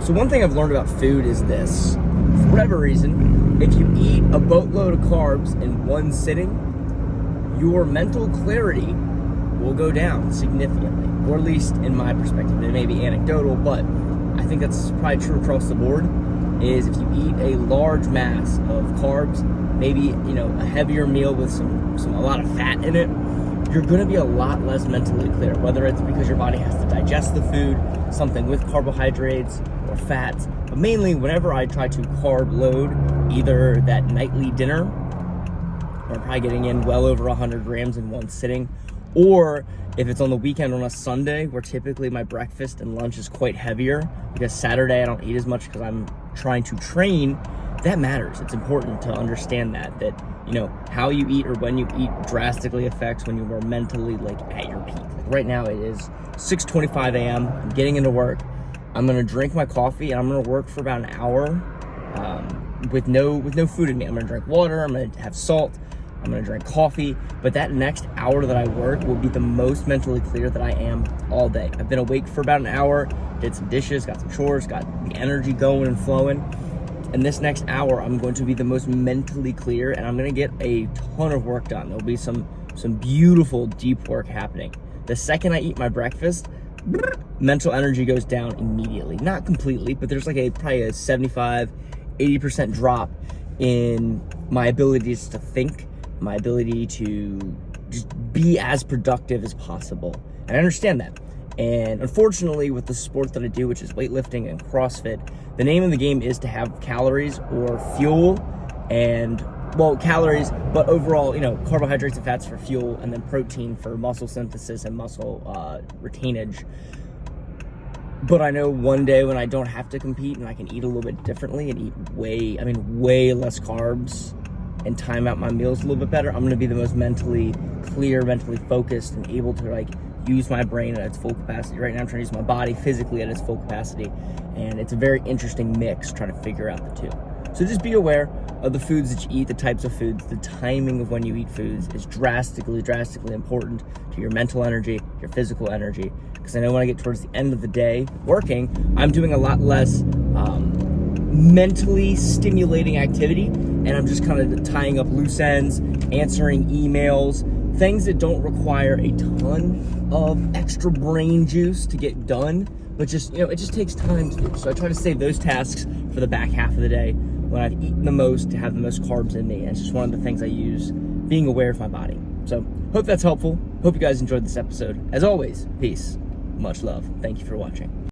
So one thing I've learned about food is this. For whatever reason, if you eat a boatload of carbs in one sitting, your mental clarity will go down significantly, or at least in my perspective. It may be anecdotal, but I think that's probably true across the board, is if you eat a large mass of carbs, maybe, a heavier meal with a lot of fat in it, you're gonna be a lot less mentally clear, whether it's because your body has to digest the food, something with carbohydrates or fats. But mainly, whenever I try to carb load, either that nightly dinner, where I'm probably getting in well over 100 grams in one sitting, or if it's on the weekend on a Sunday, where typically my breakfast and lunch is quite heavier, because Saturday I don't eat as much because I'm trying to train, that matters. It's important to understand that how you eat or when you eat drastically affects when you are mentally at your peak. Right now it is 6:25 a.m. I'm getting into work. I'm gonna drink my coffee and I'm gonna work for about an hour with no food in me. I'm gonna drink water, I'm gonna have salt, I'm gonna drink coffee, but that next hour that I work will be the most mentally clear that I am all day. I've been awake for about an hour, did some dishes, got some chores, got the energy going and flowing. And this next hour, I'm going to be the most mentally clear, and I'm gonna get a ton of work done. There'll be some beautiful deep work happening. The second I eat my breakfast, mental energy goes down immediately. Not completely, but there's probably a 75, 80% drop in my abilities to think, my ability to just be as productive as possible. And I understand that. And unfortunately, with the sport that I do, which is weightlifting and CrossFit, the name of the game is to have calories or fuel calories, but overall, carbohydrates and fats for fuel, and then protein for muscle synthesis and muscle retainage. But I know one day when I don't have to compete and I can eat a little bit differently and eat way less carbs and time out my meals a little bit better, I'm going to be the most mentally clear, mentally focused, and able to use my brain at its full capacity. Right now I'm trying to use my body physically at its full capacity, and it's a very interesting mix trying to figure out the two. So just be aware of the foods that you eat, the types of foods, the timing of when you eat foods is drastically important to your mental energy, your physical energy. Because I know when I get towards the end of the day working, I'm doing a lot less mentally stimulating activity, and I'm just kind of tying up loose ends, answering emails, things that don't require a ton of extra brain juice to get done, but it just takes time to do. So I try to save those tasks for the back half of the day when I've eaten the most, to have the most carbs in me. And it's just one of the things I use, being aware of my body. So hope that's helpful. Hope you guys enjoyed this episode. As always, peace, much love. Thank you for watching.